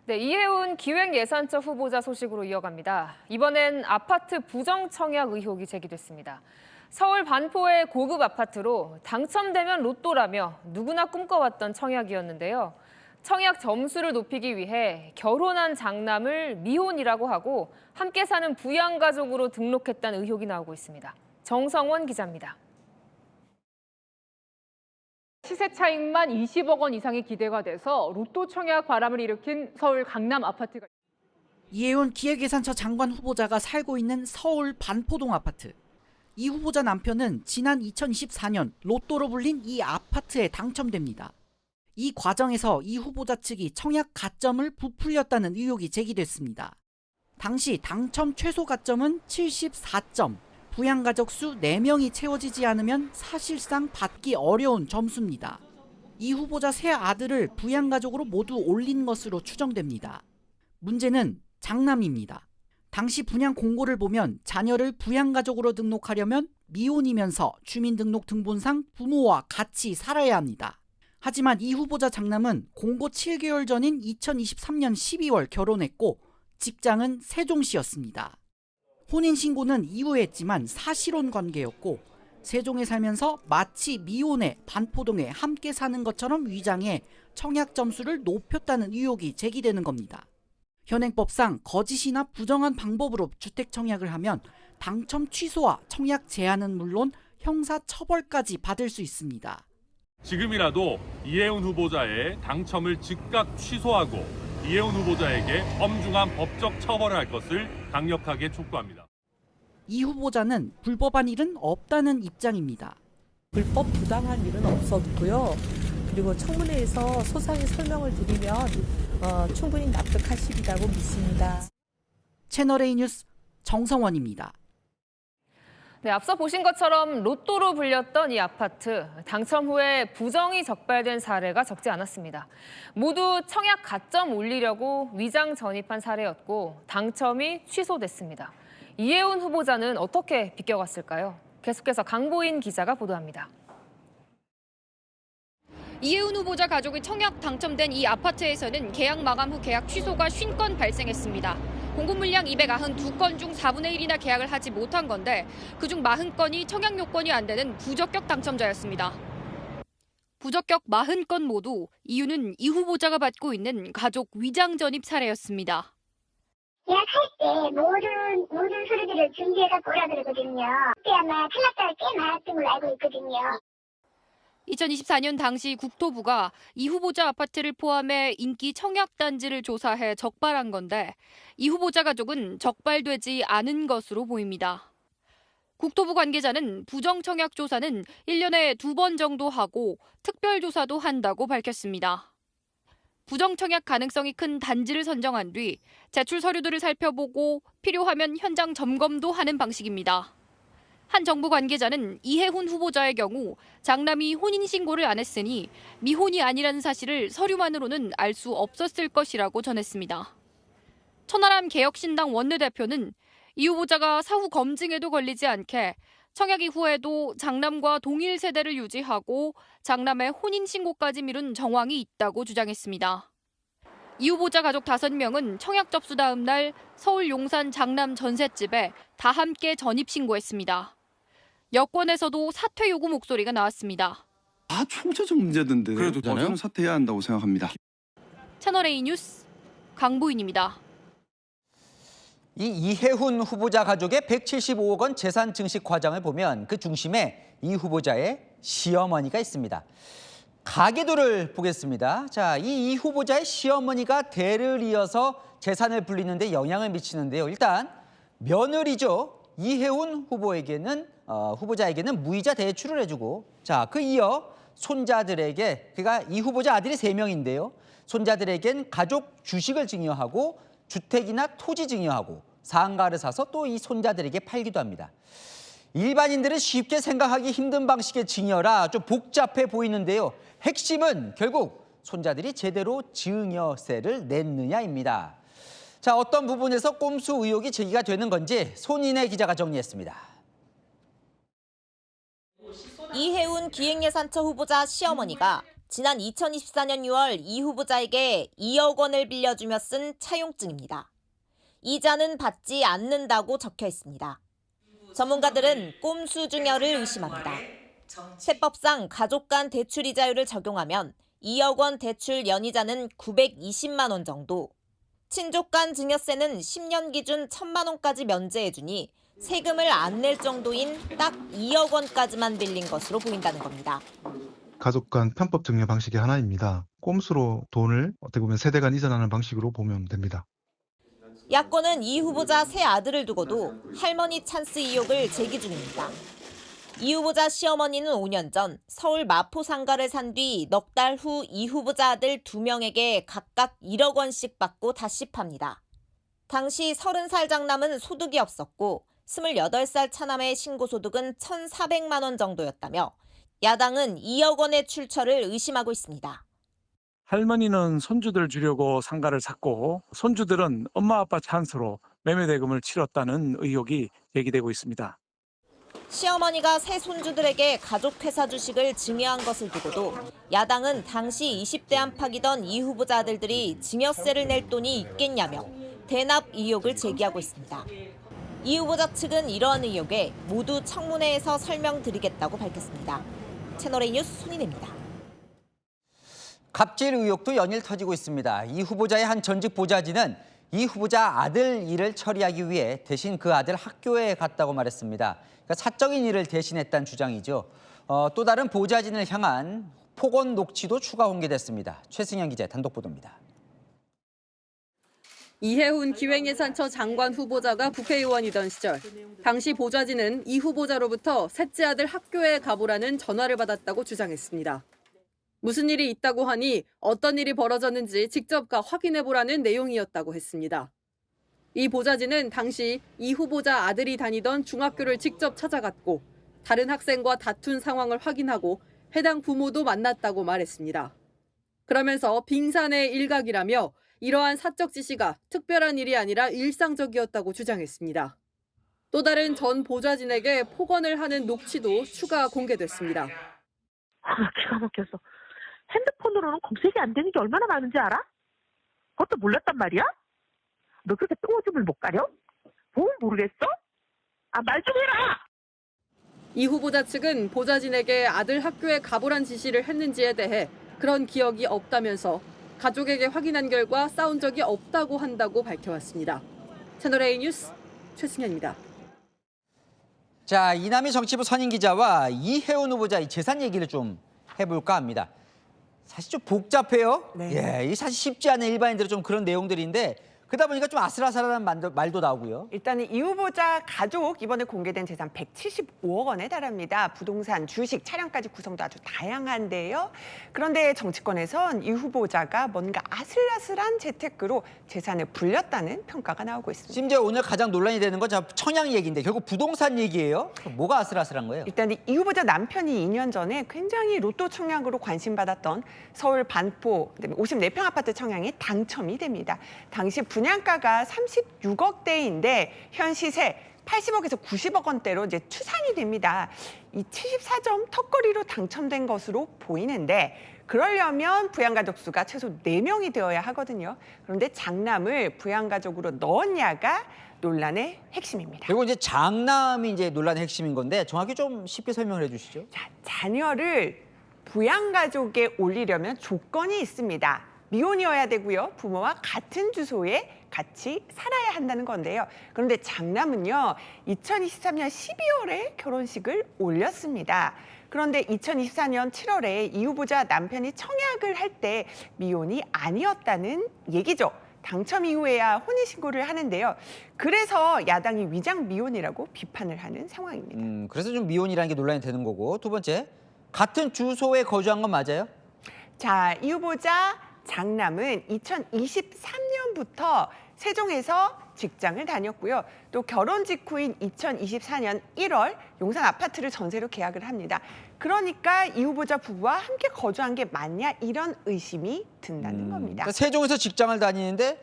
네, 이혜훈 기획예산처 후보자 소식으로 이어갑니다. 이번엔 아파트 부정 청약 의혹이 제기됐습니다. 서울 반포의 고급 아파트로 당첨되면 로또라며 누구나 꿈꿔왔던 청약이었는데요. 청약 점수를 높이기 위해 결혼한 장남을 미혼이라고 하고 함께 사는 부양가족으로 등록했다는 의혹이 나오고 있습니다. 정성원 기자입니다. 시세 차익만 20억 원 이상이 기대가 돼서 로또 청약 바람을 일으킨 서울 강남 아파트가. 이혜훈 기획예산처 장관 후보자가 살고 있는 서울 반포동 아파트. 이 후보자 남편은 지난 2024년 로또로 불린 이 아파트에 당첨됩니다. 이 과정에서 이 후보자 측이 청약 가점을 부풀렸다는 의혹이 제기됐습니다. 당시 당첨 최소 가점은 74점. 부양가족 수 4명이 채워지지 않으면 사실상 받기 어려운 점수입니다. 이 후보자 세 아들을 부양가족으로 모두 올린 것으로 추정됩니다. 문제는 장남입니다. 당시 분양 공고를 보면 자녀를 부양가족으로 등록하려면 미혼이면서 주민등록 등본상 부모와 같이 살아야 합니다. 하지만 이 후보자 장남은 공고 7개월 전인 2023년 12월 결혼했고 직장은 세종시였습니다. 혼인신고는 이후에 했지만 사실혼 관계였고 세종에 살면서 마치 미혼의 반포동에 함께 사는 것처럼 위장해 청약 점수를 높였다는 의혹이 제기되는 겁니다. 현행법상 거짓이나 부정한 방법으로 주택 청약을 하면 당첨 취소와 청약 제한은 물론 형사 처벌까지 받을 수 있습니다. 지금이라도 이혜훈 후보자의 당첨을 즉각 취소하고 이혜훈 후보자에게 엄중한 법적 처벌을 할 것을 강력하게 촉구합니다. 이 후보자는 불법한 일은 없다는 입장입니다. 불법 부당한 일은 없었고요. 그리고 청문회에서 소상히 설명을 드리면 충분히 납득하시리라고 믿습니다. 채널A 뉴스 정성원입니다. 네, 앞서 보신 것처럼 로또로 불렸던 이 아파트, 당첨 후에 부정이 적발된 사례가 적지 않았습니다. 모두 청약 가점 올리려고 위장 전입한 사례였고 당첨이 취소됐습니다. 이혜훈 후보자는 어떻게 비껴갔을까요? 계속해서 강보인 기자가 보도합니다. 이혜훈 후보자 가족이 청약 당첨된 이 아파트에서는 계약 마감 후 계약 취소가 50건 발생했습니다. 공급 물량 292건 중 4분의 1이나 계약을 하지 못한 건데 그중 40건이 청약 요건이 안 되는 부적격 당첨자였습니다. 부적격 40건 모두 이유는 이 후보자가 받고 있는 가족 위장 전입 사례였습니다. 계약할 때 모든 서류들을 준비해서 오라 그러거든요. 그때 아마 탈락자가 꽤 많았던 걸로 알고 있거든요. 2024년 당시 국토부가 이 후보자 아파트를 포함해 인기 청약 단지를 조사해 적발한 건데 이 후보자 가족은 적발되지 않은 것으로 보입니다. 국토부 관계자는 부정 청약 조사는 1년에 2번 정도 하고 특별 조사도 한다고 밝혔습니다. 부정 청약 가능성이 큰 단지를 선정한 뒤 제출 서류들을 살펴보고 필요하면 현장 점검도 하는 방식입니다. 한 정부 관계자는 이혜훈 후보자의 경우 장남이 혼인신고를 안 했으니 미혼이 아니라는 사실을 서류만으로는 알 수 없었을 것이라고 전했습니다. 천하람 개혁신당 원내대표는 이 후보자가 사후 검증에도 걸리지 않게 청약 이후에도 장남과 동일 세대를 유지하고 장남의 혼인신고까지 미룬 정황이 있다고 주장했습니다. 이 후보자 가족 5명은 청약 접수 다음 날 서울 용산 장남 전셋집에 다 함께 전입신고했습니다. 여권에서도 사퇴 요구 목소리가 나왔습니다. 총체적 문제던데. 그래도 저는 사퇴해야 한다고 생각합니다. 채널A 뉴스 강보인입니다. 이 이혜훈 후보자 가족의 175억 원 재산 증식 과정을 보면 그 중심에 이 후보자의 시어머니가 있습니다. 가계도를 보겠습니다. 자, 이 후보자의 시어머니가 대를 이어서 재산을 불리는 데 영향을 미치는데요. 일단 며느리죠. 이혜훈 후보자에게는 무이자 대출을 해주고, 자, 그 이어 손자들에게, 그러니까 이 후보자 아들이 3명인데요. 손자들에겐 가족 주식을 증여하고 주택이나 토지 증여하고 상가를 사서 또 이 손자들에게 팔기도 합니다. 일반인들은 쉽게 생각하기 힘든 방식의 증여라 좀 복잡해 보이는데요. 핵심은 결국 손자들이 제대로 증여세를 냈느냐입니다. 자, 어떤 부분에서 꼼수 의혹이 제기가 되는 건지 손인혜 기자가 정리했습니다. 이혜훈 기획예산처 후보자 시어머니가 지난 2024년 6월 이 후보자에게 2억 원을 빌려주며 쓴 차용증입니다. 이자는 받지 않는다고 적혀 있습니다. 전문가들은 꼼수 증여를 의심합니다. 세법상 가족 간 대출 이자율을 적용하면 2억 원 대출 연이자는 920만 원 정도, 친족 간 증여세는 10년 기준 1,000만 원까지 면제해주니 세금을 안 낼 정도인 딱 2억 원까지만 빌린 것으로 보인다는 겁니다. 가족 간 편법 증여 방식의 하나입니다. 꼼수로 돈을 어떻게 보면 세대 간 이전하는 방식으로 보면 됩니다. 야권은 이 후보자 세 아들을 두고도 할머니 찬스 의혹을 제기 중입니다. 이 후보자 시어머니는 5년 전 서울 마포 상가를 산 뒤 넉 달 후 이 후보자 아들 2명에게 각각 1억 원씩 받고 다시 팝니다. 당시 30살 장남은 소득이 없었고 28살 차남의 신고소득은 1,400만 원 정도였다며 야당은 2억 원의 출처를 의심하고 있습니다. 할머니는 손주들 주려고 상가를 샀고 손주들은 엄마 아빠 찬스로 매매대금을 치렀다는 의혹이 제기되고 있습니다. 시어머니가 새 손주들에게 가족회사 주식을 증여한 것을 두고도 야당은 당시 20대 안팎이던 이 후보자 아들들이 증여세를 낼 돈이 있겠냐며 대납 의혹을 제기하고 있습니다. 이 후보자 측은 이러한 의혹에 모두 청문회에서 설명드리겠다고 밝혔습니다. 채널A 뉴스 손인혜입니다. 갑질 의혹도 연일 터지고 있습니다. 이 후보자의 한 전직 보좌진은 이 후보자 아들 일을 처리하기 위해 대신 그 아들 학교에 갔다고 말했습니다. 그러니까 사적인 일을 대신했다는 주장이죠. 또 다른 보좌진을 향한 폭언 녹취도 추가 공개됐습니다. 최승현 기자의 단독 보도입니다. 이해훈 기획예산처 장관 후보자가 국회의원이던 시절 당시 보좌진은 이 후보자로부터 셋째 아들 학교에 가보라는 전화를 받았다고 주장했습니다. 무슨 일이 있다고 하니 어떤 일이 벌어졌는지 직접 가 확인해보라는 내용이었다고 했습니다. 이 보좌진은 당시 이 후보자 아들이 다니던 중학교를 직접 찾아갔고 다른 학생과 다툰 상황을 확인하고 해당 부모도 만났다고 말했습니다. 그러면서 빙산의 일각이라며 이러한 사적 지시가 특별한 일이 아니라 일상적이었다고 주장했습니다. 또 다른 전 보좌진에게 폭언을 하는 녹취도 추가 공개됐습니다. 기가 막혔어. 핸드폰으로는 검색이 안 되는 게 얼마나 많은지 알아? 그것도 몰랐단 말이야? 너 그렇게 똥오줌을 못 가려? 뭘 모르겠어? 말 좀 해라! 이 후보자 측은 보좌진에게 아들 학교에 가보란 지시를 했는지에 대해 그런 기억이 없다면서 가족에게 확인한 결과 싸운 적이 없다고 한다고 밝혀왔습니다. 채널A 뉴스 최승현입니다. 자, 이남희 정치부 선임 기자와 이해훈 후보자 이 재산 얘기를 좀 해볼까 합니다. 사실 좀 복잡해요. 네. 이 사실 쉽지 않은 일반인들은 좀 그런 내용들인데 그러다 보니까 좀 아슬아슬한 말도 나오고요. 일단은 이 후보자 가족 이번에 공개된 재산 175억 원에 달합니다. 부동산, 주식, 차량까지 구성도 아주 다양한데요. 그런데 정치권에선 이 후보자가 뭔가 아슬아슬한 재테크로 재산을 불렸다는 평가가 나오고 있습니다. 심지어 오늘 가장 논란이 되는 건 청약 얘기인데 결국 부동산 얘기예요. 뭐가 아슬아슬한 거예요? 일단 이 후보자 남편이 2년 전에 굉장히 로또 청약으로 관심받았던 서울 반포 54평 아파트 청약이 당첨이 됩니다. 당시 분양가가 36억대인데 현 시세 80억에서 90억 원대로 이제 추산이 됩니다. 이 74점 턱걸이로 당첨된 것으로 보이는데 그러려면 부양가족 수가 최소 4명이 되어야 하거든요. 그런데 장남을 부양가족으로 넣었냐가 논란의 핵심입니다. 그리고 이제 장남이 이제 논란의 핵심인 건데 정확히 좀 쉽게 설명을 해주시죠. 자, 자녀를 부양가족에 올리려면 조건이 있습니다. 미혼이어야 되고요. 부모와 같은 주소에 같이 살아야 한다는 건데요. 그런데 장남은요. 2023년 12월에 결혼식을 올렸습니다. 그런데 2024년 7월에 이 후보자 남편이 청약을 할 때 미혼이 아니었다는 얘기죠. 당첨 이후에야 혼인신고를 하는데요. 그래서 야당이 위장 미혼이라고 비판을 하는 상황입니다. 그래서 좀 미혼이라는 게 논란이 되는 거고. 두 번째, 같은 주소에 거주한 건 맞아요? 자, 이 후보자 장남은 2023년부터 세종에서 직장을 다녔고요. 또 결혼 직후인 2024년 1월 용산 아파트를 전세로 계약을 합니다. 그러니까 이 후보자 부부와 함께 거주한 게 맞냐 이런 의심이 든다는 겁니다. 그러니까 세종에서 직장을 다니는데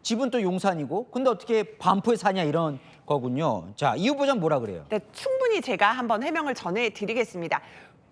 집은 또 용산이고 근데 어떻게 반포에 사냐 이런 거군요. 자, 이 후보자는 뭐라 그래요? 네, 충분히 제가 한번 해명을 전해드리겠습니다.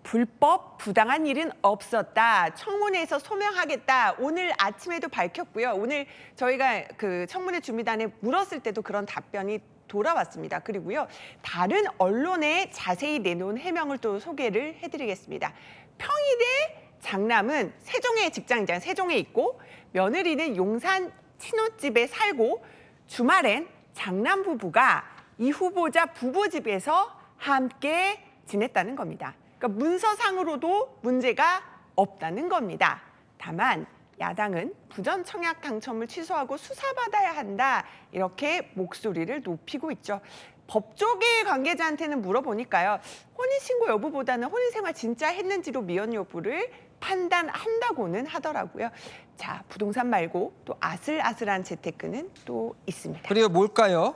불법 부당한 일은 없었다. 청문회에서 소명하겠다. 오늘 아침에도 밝혔고요. 오늘 저희가 그 청문회 준비단에 물었을 때도 그런 답변이 돌아왔습니다. 그리고요, 다른 언론에 자세히 내놓은 해명을 또 소개를 해드리겠습니다. 평일에 장남은 세종의 직장이잖아요. 세종에 있고 며느리는 용산 친호집에 살고 주말엔 장남 부부가 이 후보자 부부집에서 함께 지냈다는 겁니다. 그러니까 문서상으로도 문제가 없다는 겁니다. 다만 야당은 부전 청약 당첨을 취소하고 수사받아야 한다, 이렇게 목소리를 높이고 있죠. 법조계 관계자한테는 물어보니까요, 혼인신고 여부보다는 혼인생활 진짜 했는지로 미혼 여부를 판단한다고는 하더라고요. 자, 부동산 말고 또 아슬아슬한 재테크는 또 있습니다. 그리고 뭘까요?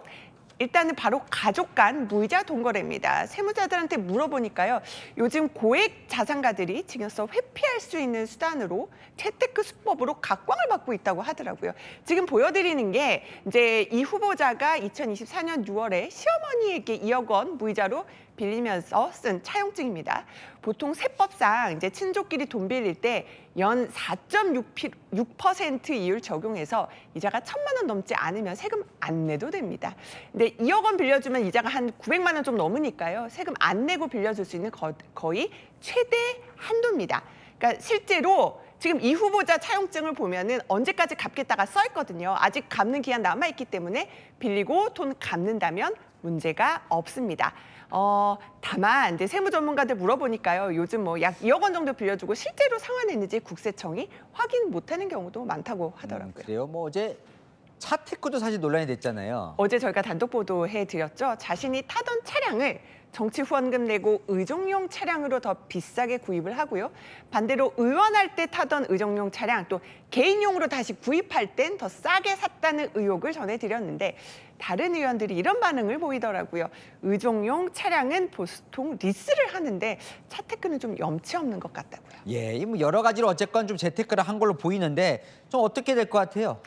일단은 바로 가족 간 무이자 돈거래입니다. 세무자들한테 물어보니까요, 요즘 고액 자산가들이 증여서 회피할 수 있는 수단으로 재테크 수법으로 각광을 받고 있다고 하더라고요. 지금 보여드리는 게 이제 이 후보자가 2024년 6월에 시어머니에게 2억 원 무이자로 빌리면서 쓴 차용증입니다. 보통 세법상 이제 친족끼리 돈 빌릴 때 연 4.6% 이율 적용해서 이자가 1,000만 원 넘지 않으면 세금 안 내도 됩니다. 근데 2억 원 빌려주면 이자가 한 900만 원 좀 넘으니까요, 세금 안 내고 빌려줄 수 있는 거의 최대 한도입니다. 그러니까 실제로 지금 이 후보자 차용증을 보면은 언제까지 갚겠다가 써 있거든요. 아직 갚는 기한 남아 있기 때문에 빌리고 돈 갚는다면 문제가 없습니다. 다만 이제 세무 전문가들 물어보니까요, 요즘 뭐 약 2억 원 정도 빌려주고 실제로 상환했는지 국세청이 확인 못하는 경우도 많다고 하더라고요. 그래요? 뭐 어제 차테크도 사실 논란이 됐잖아요. 어제 저희가 단독 보도해드렸죠. 자신이 타던 차량을 정치 후원금 내고 의정용 차량으로 더 비싸게 구입을 하고요. 반대로 의원할 때 타던 의정용 차량, 또 개인용으로 다시 구입할 땐 더 싸게 샀다는 의혹을 전해드렸는데, 다른 의원들이 이런 반응을 보이더라고요. 의정용 차량은 보통 리스를 하는데 차테크는 좀 염치 없는 것 같다고요. 예, 뭐 여러 가지로 어쨌건 좀 재테크를 한 걸로 보이는데 좀 어떻게 될 것 같아요?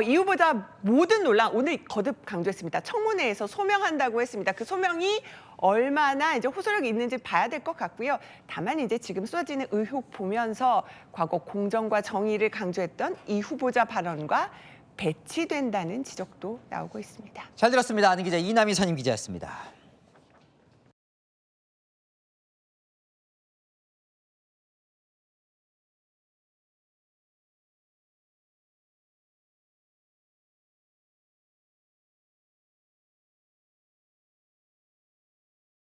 이 후보자 모든 논란 오늘 거듭 강조했습니다. 청문회에서 소명한다고 했습니다. 그 소명이 얼마나 이제 호소력이 있는지 봐야 될 것 같고요. 다만 이제 지금 쏟아지는 의혹 보면서 과거 공정과 정의를 강조했던 이 후보자 발언과 배치된다는 지적도 나오고 있습니다. 잘 들었습니다. 아는 기자 이남희 선임 기자였습니다.